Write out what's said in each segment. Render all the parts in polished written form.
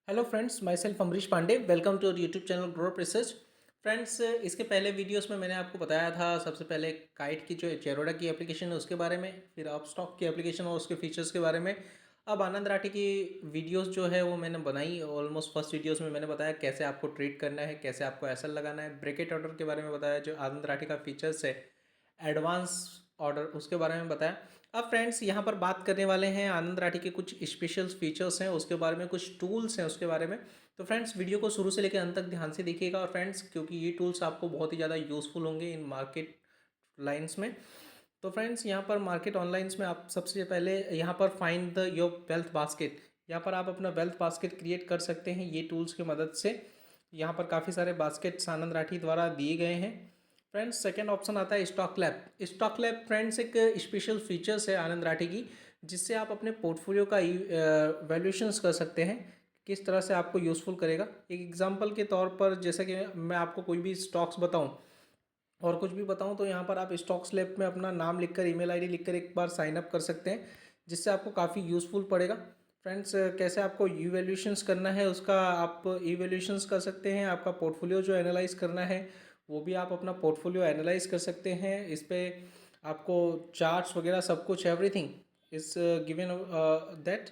Hello friends, myself Amrish Pandey. Welcome to YouTube channel grow research. Friends, इसके पहले videos में मैंने आपको बताया था सबसे पहले काइट की जो जेरोडा की एप्लीकेशन है उसके बारे में, फिर अपस्टॉक की एप्लीकेशन और उसके फीचर्स के बारे में। अब आनंद राठी की वीडियोस जो है वो मैंने बनाई। ऑलमोस्ट फर्स्ट वीडियोस में मैंने बताया कैसे आपको ट्रीट करना है, कैसे आपको एसएल लगाना है, ब्रेकेट ऑर्डर के बारे में बताया, जो आनंद राठी का फीचर्स है, एडवांस ऑर्डर उसके बारे में बताया। अब फ्रेंड्स यहाँ पर बात करने वाले हैं आनंद राठी के कुछ स्पेशल फीचर्स हैं उसके बारे में, कुछ टूल्स हैं उसके बारे में। तो फ्रेंड्स, वीडियो को शुरू से लेकर अंत तक ध्यान से देखिएगा और फ्रेंड्स, क्योंकि ये टूल्स आपको बहुत ही ज़्यादा यूज़फुल होंगे इन मार्केट लाइन्स में। तो फ्रेंड्स, यहाँ पर मार्केट ऑनलाइंस में आप सबसे पहले यहाँ पर find the your wealth basket, यहाँ पर आप अपना वेल्थ बास्केट क्रिएट कर सकते हैं ये टूल्स की मदद से। यहाँ पर काफ़ी सारे बास्केट्स आनंद राठी द्वारा दिए गए हैं। फ्रेंड्स, सेकंड ऑप्शन आता है stock lab. Stock lab friends एक स्पेशल फीचर्स है आनंद राठी की, जिससे आप अपने पोर्टफोलियो का वैल्यूएशंस कर सकते हैं, किस तरह से आपको यूज़फुल करेगा। एक एग्जांपल के तौर पर, जैसे कि मैं आपको कोई भी स्टॉक्स बताऊं और कुछ भी बताऊं, तो यहाँ पर आप स्टॉक्स लैब में अपना नाम लिखकर, ईमेल आईडी लिखकर एक बार साइन अप कर सकते हैं, जिससे आपको काफ़ी यूज़फुल पड़ेगा। फ्रेंड्स, कैसे आपको इवैल्यूएशंस करना है उसका आप इवैल्यूएशंस कर सकते हैं। आपका पोर्टफोलियो जो एनालाइज करना है वो भी आप अपना पोर्टफोलियो एनालाइज कर सकते हैं। इस पर आपको चार्ट्स वगैरह सब कुछ एवरीथिंग इज गिवन दैट।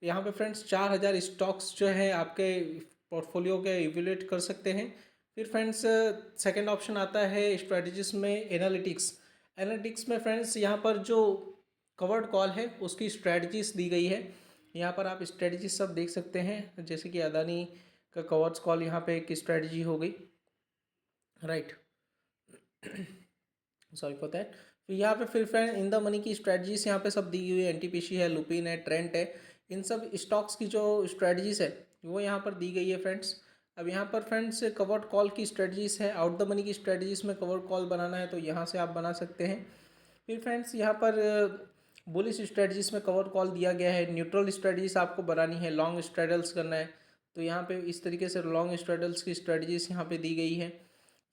यहाँ पे फ्रेंड्स 4,000 स्टॉक्स जो है आपके पोर्टफोलियो के इवेल्युएट कर सकते हैं। फिर फ्रेंड्स, सेकंड ऑप्शन आता है स्ट्रेटजीज में एनालिटिक्स। एनालिटिक्स में फ्रेंड्स यहाँ पर जो कवर्ड कॉल है उसकी स्ट्रेटजीज दी गई है। यहाँ पर आप स्ट्रेटजीज सब देख सकते हैं, जैसे कि अदानी का कवर्ड कॉल यहाँ पे एक स्ट्रेटजी हो गई, राइट। Sorry for that. फिर यहाँ पे फिर फ्रेंड इन द मनी की स्ट्रेटजीज यहाँ पे सब दी हुई है। एनटीपीसी है, लुपिन है, ट्रेंट है, इन सब स्टॉक्स की जो स्ट्रेटजीज है वो यहाँ पर दी गई है फ्रेंड्स। अब यहाँ पर फ्रेंड्स कवर्ड कॉल की स्ट्रेटजीज है। आउट द मनी की स्ट्रेटजीज में कवर्ड कॉल बनाना है तो यहाँ से आप बना सकते हैं। फिर फ्रेंड्स यहाँ पर बुलिश स्ट्रेटजीज में कवर्ड कॉल दिया गया है। न्यूट्रल स्ट्रेटजीज आपको बनानी है, लॉन्ग स्ट्रेडल्स करना है तो यहाँ पे इस तरीके से लॉन्ग स्ट्रेडल्स की स्ट्रेटजीज यहाँ पे दी गई है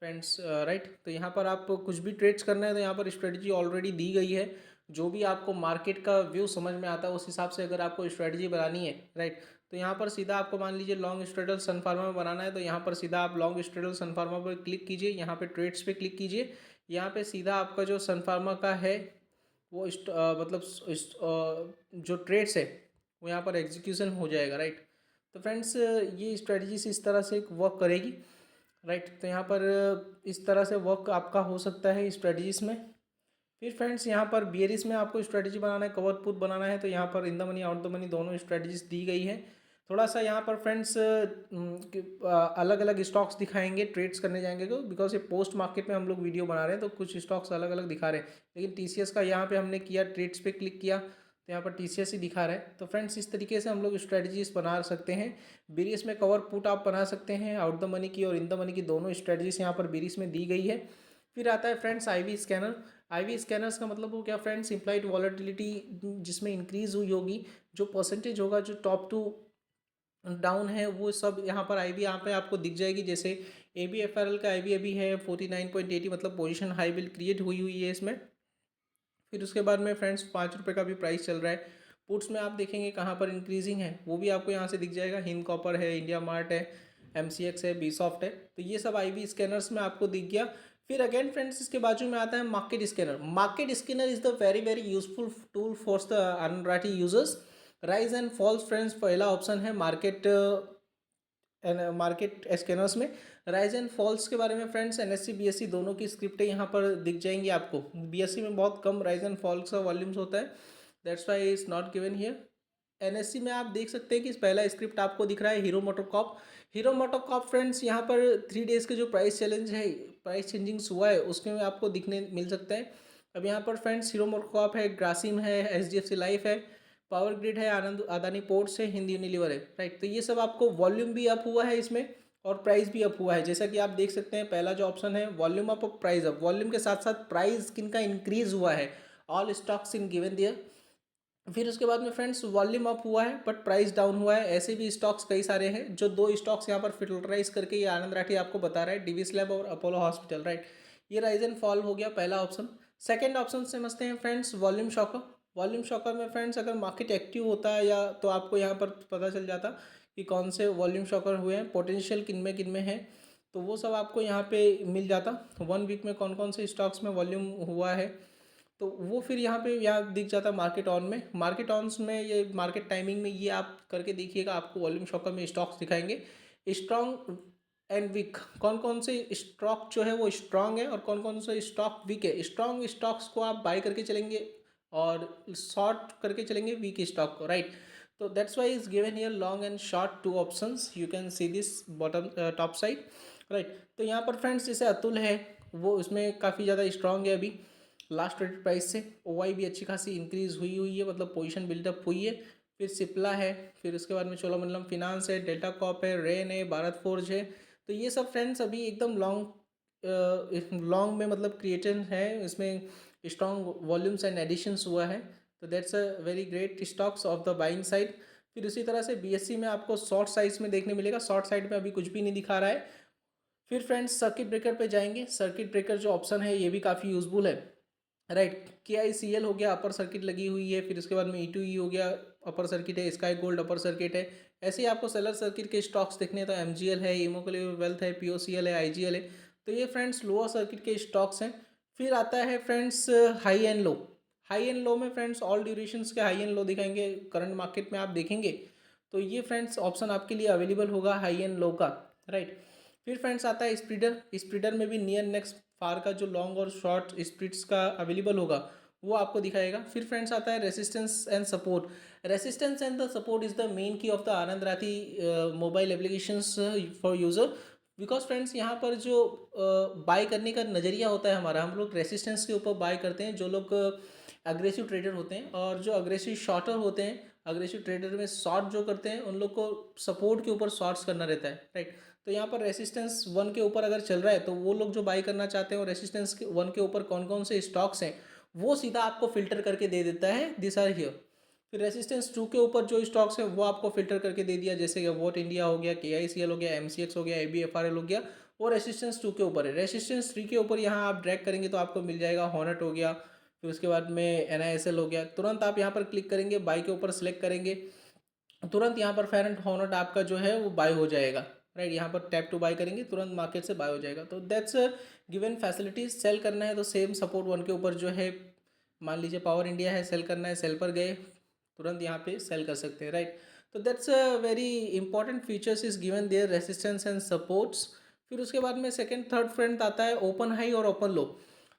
फ्रेंड्स, राइट। तो यहाँ पर आपको कुछ भी ट्रेड्स करना है तो यहाँ पर स्ट्रेटजी ऑलरेडी दी गई है। जो भी आपको मार्केट का व्यू समझ में आता है उस हिसाब से अगर आपको स्ट्रेटजी बनानी है, राइट, तो यहाँ पर सीधा आपको मान लीजिए लॉन्ग स्ट्रेडल सन फार्मा में बनाना है तो यहाँ पर सीधा आप लॉन्ग स्ट्रेडल सन फार्मा पर क्लिक कीजिए, यहाँ पे ट्रेड्स पे क्लिक कीजिए। यहाँ पे सीधा आपका जो सन फार्मा का है वो मतलब जो ट्रेड्स है वो यहाँ पर एग्जीक्यूशन हो जाएगा, राइट। तो फ्रेंड्स, ये स्ट्रेटजीज इस तरह से वर्क करेगी, राइट। तो यहाँ पर इस तरह से वर्क आपका हो सकता है स्ट्रेटजीज में। फिर फ्रेंड्स, यहाँ पर बियरिस में आपको स्ट्रेटजी बनाना है, कवर पुट बनाना है तो यहाँ पर in the money out the money दोनों स्ट्रेटजीज दी गई है। थोड़ा सा यहाँ पर फ्रेंड्स अलग अलग स्टॉक्स दिखाएंगे ट्रेड्स करने जाएंगे तो, बिकॉज ये पोस्ट मार्केट में हम लोग वीडियो बना रहे हैं तो कुछ स्टॉक्स अलग अलग दिखा रहे हैं। लेकिन टीसीएस का यहाँ पे हमने किया, ट्रेड्स पे क्लिक किया तो यहाँ पर टीसीएस ही दिखा रहा है। तो फ्रेंड्स, इस तरीके से हम लोग स्ट्रेटजीज बना सकते हैं। बियरिस में कवर पुट आप बना सकते हैं, आउट द मनी की और इन द मनी की दोनों स्ट्रेटजीज यहाँ पर बियरिस में दी गई है। फिर आता है friends IV scanner. IV scanners का मतलब वो क्या फ्रेंड्स, इम्प्लाइड वॉलेटिलिटी जिसमें इंक्रीज हुई होगी, जो परसेंटेज होगा, जो टॉप टू डाउन है वो सब यहाँ पर आईवी यहाँ पे आपको दिख जाएगी। जैसे A B F R L का आईवी अभी है 49.80, मतलब पोजीशन हाई बिल क्रिएट हुई हुई है इसमें। फिर उसके बाद में फ्रेंड्स 5 रुपये का भी प्राइस चल रहा है। पुट्स में आप देखेंगे कहाँ पर इंक्रीजिंग है वो भी आपको यहाँ से दिख जाएगा। हिंद कॉपर है, इंडिया मार्ट है, एमसीएक्स है, बी सॉफ्ट है, तो ये सब आईवी स्कैनर्स में आपको दिख गया। फिर अगेन फ्रेंड्स, इसके बाजू में आता है market scanner. Market scanner is the very very useful tool for the अनराटी users. Rise and falls friends पहला ऑप्शन है मार्केट मार्केट स्कैनर्स में। राइज एंड फॉल्स के बारे में फ्रेंड्स एनएससी बीएससी दोनों की स्क्रिप्टें यहाँ पर दिख जाएंगी आपको। बीएससी में बहुत कम राइज एंड फॉल्स का वॉल्यूम्स होता है, that's why is not given here. NSC में आप देख सकते हैं कि पहला स्क्रिप्ट आपको दिख रहा है hero MotoCorp. Hero MotoCorp friends यहाँ पर 3 डेज के जो प्राइस चैलेंज है, प्राइस चेंजिंग्स हुआ है उसके में आपको दिखने मिल सकता है। अब यहाँ पर फ्रेंड्स हीरो मोटोकॉप है, ग्रासिम है, एचडीएफसी लाइफ है, पावर ग्रिड है, आनंद अदानी पोर्ट्स है, हिंद यूनिलीवर है, राइट। तो ये सब आपको वॉल्यूम भी अप हुआ है इसमें और प्राइस भी अप हुआ है। जैसा कि आप देख सकते हैं पहला जो ऑप्शन है वॉल्यूम अप और प्राइस अप, वॉल्यूम के साथ साथ प्राइस किनका इंक्रीज हुआ है, ऑल स्टॉक्स इन गिवन दियर। फिर उसके बाद में फ्रेंड्स वॉल्यूम अप हुआ है बट प्राइस डाउन हुआ है। ऐसे भी स्टॉक्स कई सारे हैं। जो दो स्टॉक्स यहाँ पर फिल्टराइज करके ये आनंद राठी आपको बता रहा है, डिविस लैब और अपोलो हॉस्पिटल, राइट। ये राइज एंड फॉल हो गया पहला ऑप्शन। सेकेंड ऑप्शन समझते हैं friends volume shock. Volume shocker में फ्रेंड्स अगर मार्केट एक्टिव होता है या तो आपको यहाँ पर पता चल जाता कि कौन से वॉल्यूम शॉकर हुए हैं, पोटेंशियल किन में है, तो वो सब आपको यहाँ पे मिल जाता। तो 1 वीक में कौन कौन से स्टॉक्स में वॉल्यूम हुआ है तो वो फिर यहाँ दिख जाता मार्केट ऑन में। मार्केट ऑन्स में ये मार्केट टाइमिंग में ये आप करके देखिएगा, आपको वॉल्यूम शॉकर में स्टॉक्स दिखाएंगे स्ट्रॉन्ग एंड वीक, कौन कौन से स्टॉक जो है वो स्ट्रांग है और कौन कौन से स्टॉक वीक है। स्ट्रांग स्टॉक्स को आप बाय करके चलेंगे और शॉर्ट करके चलेंगे वीक स्टॉक को, राइट। तो that's why is given here long and short two options, you can see this bottom top side, right. तो यहाँ पर फ्रेंड्स जैसे अतुल है वो उसमें काफ़ी ज़्यादा स्ट्रांग है अभी लास्ट ट्रेडेड प्राइस से। ओवाई भी अच्छी खासी इंक्रीज हुई है, मतलब पोजीशन बिल्डअप हुई है। फिर सिप्ला है, फिर उसके बाद में चोलामंडलम फिनांस है, डेल्टा कॉप है, रेन है, भारत फोर्ज है। तो ये सब फ्रेंड्स अभी एकदम लॉन्ग में मतलब क्रिएटेड है, इसमें स्ट्रॉन्ग वॉल्यूम्स एंड एडिशंस हुआ है। तो that's a very great stocks of the buying side. फिर उसी तरह से बीएससी में आपको शॉर्ट साइज में देखने मिलेगा, शॉर्ट साइड में अभी कुछ भी नहीं दिखा रहा है। फिर फ्रेंड्स सर्किट ब्रेकर पे जाएंगे, सर्किट ब्रेकर जो ऑप्शन है ये भी काफ़ी यूजफुल है, राइट। KICL हो गया, अपर सर्किट लगी हुई है। फिर उसके बाद में E2E हो गया, अपर सर्किट है। स्काई गोल्ड अपर सर्किट है। ऐसे ही आपको सेलर सर्किट के स्टॉक्स देखने हैं तो MGL है, इमोकलेव वेल्थ है, POCL है, IGL है। तो ये फ्रेंड्स लोअर सर्किट के स्टॉक्स हैं। फिर आता है friends high and low. High and low में फ्रेंड्स ऑल ड्यूरेशंस के हाई एंड लो दिखाएंगे, करंट मार्केट में आप देखेंगे तो ये फ्रेंड्स ऑप्शन आपके लिए अवेलेबल होगा हाई एंड लो का, राइट। फिर फ्रेंड्स आता है स्प्रीडर, स्प्रीडर में भी नियर नेक्स्ट फार का जो लॉन्ग और शॉर्ट स्प्रिट्स का अवेलेबल होगा वो आपको दिखाएगा। फिर फ्रेंड्स आता है resistance and support. Resistance and the support is the main key of the Anand Rathi mobile applications for user. Because friends यहाँ पर जो बाय करने का नज़रिया होता है हमारा, हम लोग रेसिस्टेंस के ऊपर बाय करते हैं। जो लोग अग्रेसिव ट्रेडर होते हैं और जो अग्रेसिव शॉर्टर होते हैं, अग्रेसिव ट्रेडर में शॉर्ट जो करते हैं उन लोग को सपोर्ट के ऊपर शॉर्ट्स करना रहता है, राइट। तो यहाँ पर रेसिस्टेंस 1 के ऊपर अगर चल रहा है तो वो लोग जो बाई करना चाहते हैं और रेसिस्टेंस 1 के ऊपर कौन कौन से स्टॉक्स हैं वो सीधा आपको फिल्टर करके दे देता है, दिस आर हियर। फिर रेसिस्टेंस 2 के ऊपर जो स्टॉक्स हैं वो आपको फिल्टर करके दे दिया, जैसे कि वोट इंडिया हो गया, KICL हो गया, MCX हो गया, ABFRL हो गया। वो रेसिस्टेंस 2 के ऊपर है। रेसिस्टेंस 3 के ऊपर यहाँ आप ड्रैग करेंगे तो आपको मिल जाएगा हॉर्नेट हो गया, फिर उसके बाद में NISL हो गया। तुरंत आप यहाँ पर क्लिक करेंगे, बाई के ऊपर सेलेक्ट करेंगे, तुरंत यहाँ पर फेयर एंड हॉर्नेट आपका जो है वो बाय हो जाएगा, राइट। यहाँ पर टैप टू बाय करेंगे तुरंत मार्केट से बाय हो जाएगा। तो दैट्स गिवन फैसिलिटीज। सेल करना है तो सेम सपोर्ट 1 के ऊपर जो है, मान लीजिए पावर इंडिया है, सेल करना है, सेल पर गए तुरंत यहाँ पे सेल कर सकते हैं, राइट। तो that's a very important features is given there, resistance and supports. फिर उसके बाद में सेकंड थर्ड फ्रेंड आता है ओपन हाई और ओपन लो।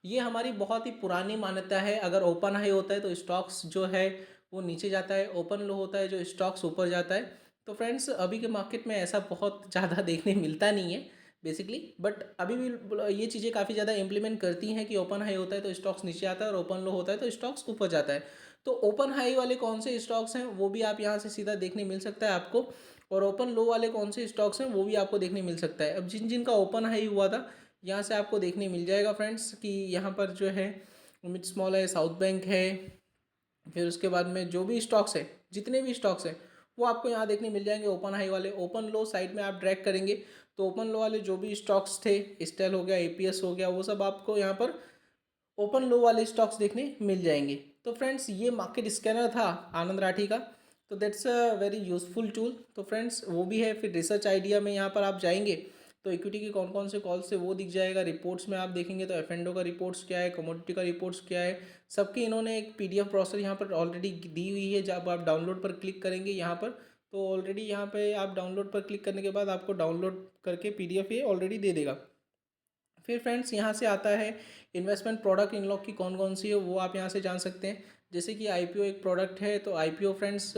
ये हमारी बहुत ही पुरानी मान्यता है, अगर ओपन हाई होता है तो स्टॉक्स जो है वो नीचे जाता है, ओपन लो होता है जो स्टॉक्स ऊपर जाता है। तो फ्रेंड्स अभी के मार्केट में ऐसा बहुत ज़्यादा देखने मिलता नहीं है बेसिकली, बट अभी भी ये चीज़ें काफ़ी ज़्यादा इंप्लीमेंट करती हैं कि ओपन हाई होता है तो स्टॉक्स नीचे आता है और ओपन लो होता है तो स्टॉक्स ऊपर जाता है। तो ओपन हाई वाले कौन से स्टॉक्स हैं वो भी आप यहाँ से सीधा देखने मिल सकता है आपको, और ओपन लो वाले कौन से स्टॉक्स हैं वो भी आपको देखने मिल सकता है। अब जिन जिन का ओपन हाई हुआ था यहाँ से आपको देखने मिल जाएगा फ्रेंड्स कि यहाँ पर जो है मिड स्मॉल है, साउथ बैंक है। फिर उसके बाद में जो भी स्टॉक्स है, जितने भी स्टॉक्स हैं वो आपको यहाँ देखने मिल जाएंगे ओपन हाई वाले। ओपन लो साइड में आप ड्रैग करेंगे तो ओपन लो वाले जो भी स्टॉक्स थे, स्टेल हो गया, APS हो गया, वो सब आपको यहाँ पर ओपन लो वाले स्टॉक्स देखने मिल जाएंगे। तो फ्रेंड्स ये मार्केट स्कैनर था आनंद राठी का, तो that's a very useful tool. तो फ्रेंड्स वो भी है। फिर रिसर्च आइडिया में यहाँ पर आप जाएंगे तो इक्विटी की कौन कौन से कॉल्स से वो दिख जाएगा। रिपोर्ट्स में आप देखेंगे तो एफएनडो का रिपोर्ट्स क्या है, कमोडिटी का रिपोर्ट्स क्या है, सबकी इन्होंने एक PDF प्रोसेस यहाँ पर ऑलरेडी दी हुई है। जब आप डाउनलोड पर क्लिक करेंगे यहाँ पर तो ऑलरेडी यहाँ पे आप डाउनलोड पर क्लिक करने के बाद आपको डाउनलोड करके PDF ये ऑलरेडी दे देगा। फिर फ्रेंड्स यहाँ से आता है इन्वेस्टमेंट प्रोडक्ट इन लॉक की कौन कौन सी है वो आप यहाँ से जान सकते हैं। जैसे कि IPO एक प्रोडक्ट है, तो IPO फ्रेंड्स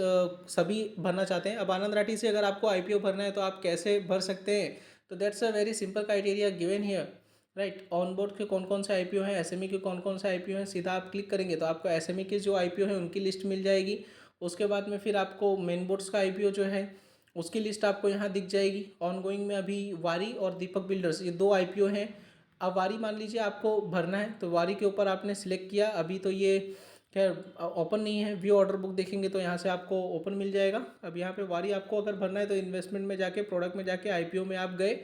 सभी भरना चाहते हैं। अब आनंद राठी से अगर आपको IPO भरना है तो आप कैसे भर सकते हैं, तो that's a very simple criteria given here, right. On board के कौन कौन से IPO हैं, SME के कौन कौन से IPO हैं, सीधा आप क्लिक करेंगे तो आपको SME के जो IPO हैं उनकी लिस्ट मिल जाएगी। उसके बाद में फिर आपको मेन बोर्ड्स का IPO जो है उसकी लिस्ट आपको यहाँ दिख जाएगी। ऑन गोइंग में अभी वारी और दीपक बिल्डर्स ये 2 IPO हैं। अब वारी मान लीजिए आपको भरना है तो वारी के ऊपर आपने सिलेक्ट किया, अभी तो ये खैर ओपन नहीं है। व्यू ऑर्डर बुक देखेंगे तो यहाँ से आपको ओपन मिल जाएगा। अब यहाँ पे वारी आपको अगर भरना है तो इन्वेस्टमेंट में जाके, प्रोडक्ट में जाके IPO में आप गए।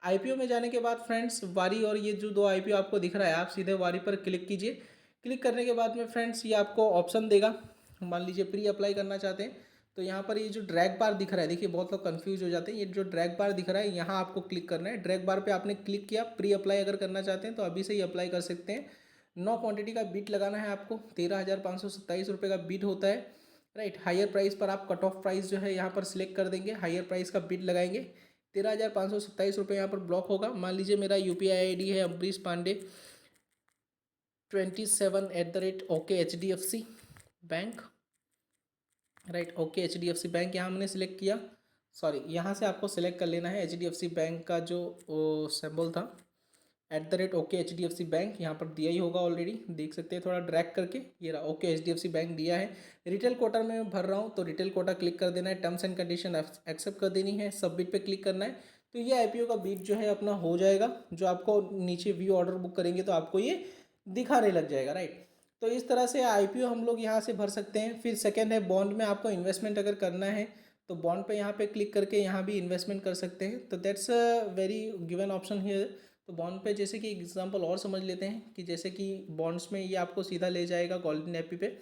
IPO में जाने के बाद फ्रेंड्स वारी और ये जो 2 IPO आपको दिख रहा है आप सीधे वारी पर क्लिक कीजिए। क्लिक करने के बाद में फ्रेंड्स ये आपको ऑप्शन देगा, मान लीजिए प्री अप्लाई करना चाहते हैं तो यहाँ पर ये जो ड्रैग बार दिख रहा है, देखिए बहुत लोग कंफ्यूज हो जाते हैं, ये जो ड्रैग बार दिख रहा है यहाँ आपको क्लिक करना है। ड्रैग बार पे आपने क्लिक किया, प्री अप्लाई अगर करना चाहते हैं तो अभी से ही अप्लाई कर सकते हैं। 9 क्वांटिटी का बिड लगाना है आपको, 13,527 रुपये का बिड होता है, राइट। हायर प्राइस पर आप कट ऑफ प्राइस जो है यहाँ पर सिलेक्ट कर देंगे, हायर प्राइस का बिड लगाएंगे, 13,527 रुपये यहाँ पर ब्लॉक होगा। मान लीजिए मेरा UPI ID है Ambrish Pandey 27@OKHDFC bank, right. Okay HDFC bank यहाँ हमने सेलेक्ट किया, सॉरी यहाँ से आपको सेलेक्ट कर लेना है HDFC बैंक का जो सिंबल था, @OK HDFC बैंक यहाँ पर दिया ही होगा ऑलरेडी, देख सकते हैं थोड़ा ड्रैग करके, ये रहा ओके HDFC बैंक दिया है। रिटेल कोटा में मैं भर रहा हूँ तो रिटेल कोटा क्लिक कर देना है, टर्म्स एंड कंडीशन एक्सेप्ट कर देनी है, सबमिट पे क्लिक करना है। तो ये IPO का बिड जो है अपना हो जाएगा, जो आपको नीचे व्यू ऑर्डर बुक करेंगे तो आपको ये दिखाने लग जाएगा, राइट। तो इस तरह से IPO हम लोग यहाँ से भर सकते हैं। फिर सेकेंड है बॉन्ड में आपको इन्वेस्टमेंट अगर करना है तो बॉन्ड पे यहाँ पे क्लिक करके यहाँ भी इन्वेस्टमेंट कर सकते हैं, तो that's a very given option here. तो बॉन्ड पे जैसे कि एग्जांपल और समझ लेते हैं कि जैसे कि बॉन्ड्स में ये आपको सीधा ले जाएगा गोल्डन एपी पे।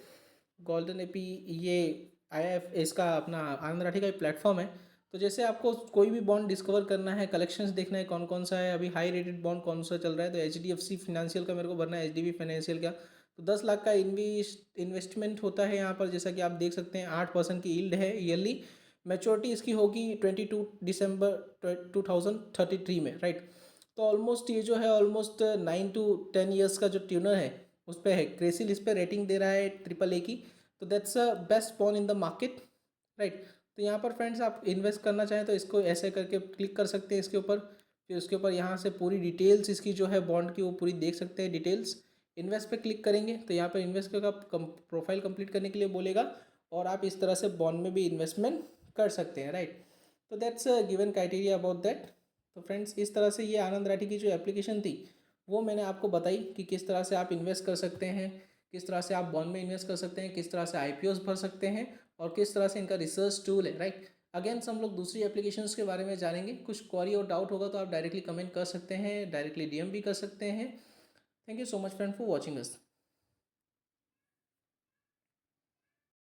गोल्डन एपी ये IF इसका अपना आनंद राठी का प्लेटफॉर्म है। तो जैसे आपको कोई भी बॉन्ड डिस्कवर करना है, कलेक्शंस देखना है कौन कौन सा है, अभी हाई रेटेड बॉन्ड कौन सा चल रहा है, तो HDFC फाइनेंशियल का मेरे को भरना है, HDB फाइनेंशियल का। तो 10 लाख का इन्वेस्टमेंट होता है यहाँ पर, जैसा कि आप देख सकते हैं 8% की यील्ड है ईयरली। मैच्योरिटी इसकी होगी 22 दिसंबर 2033 में, राइट। तो ऑलमोस्ट ये जो है ऑलमोस्ट 9 to 10 ईयर्स का जो ट्यूनर है उस पर है। क्रेसिल इस पर रेटिंग दे रहा है AAA की, तो that's a best bond in the market, right. तो यहाँ पर फ्रेंड्स आप इन्वेस्ट करना चाहें तो इसको ऐसे करके क्लिक कर सकते हैं इसके ऊपर, फिर उसके ऊपर यहाँ से पूरी डिटेल्स इसकी जो है बॉन्ड की वो पूरी देख सकते हैं डिटेल्स। इन्वेस्ट पे क्लिक करेंगे तो यहाँ पर इन्वेस्ट का प्रोफाइल कंप्लीट करने के लिए बोलेगा, और आप इस तरह से बॉन्ड में भी इन्वेस्टमेंट कर सकते हैं, राइट। तो that's given criteria about that. तो फ्रेंड्स इस तरह से ये आनंद राठी की जो एप्लीकेशन थी वो मैंने आपको बताई कि किस तरह से आप इन्वेस्ट कर सकते हैं, किस तरह से आप बॉन्ड में इन्वेस्ट कर सकते हैं, किस तरह से IPOs भर सकते हैं, और किस तरह से इनका रिसर्च टूल है, राइट। अगेंस्ट हम लोग दूसरी एप्लीकेशंस के बारे में जानेंगे। कुछ क्वेरी और डाउट होगा तो आप डायरेक्टली कमेंट कर सकते हैं, डायरेक्टली DM भी कर सकते हैं। Thank you so much friend for watching us.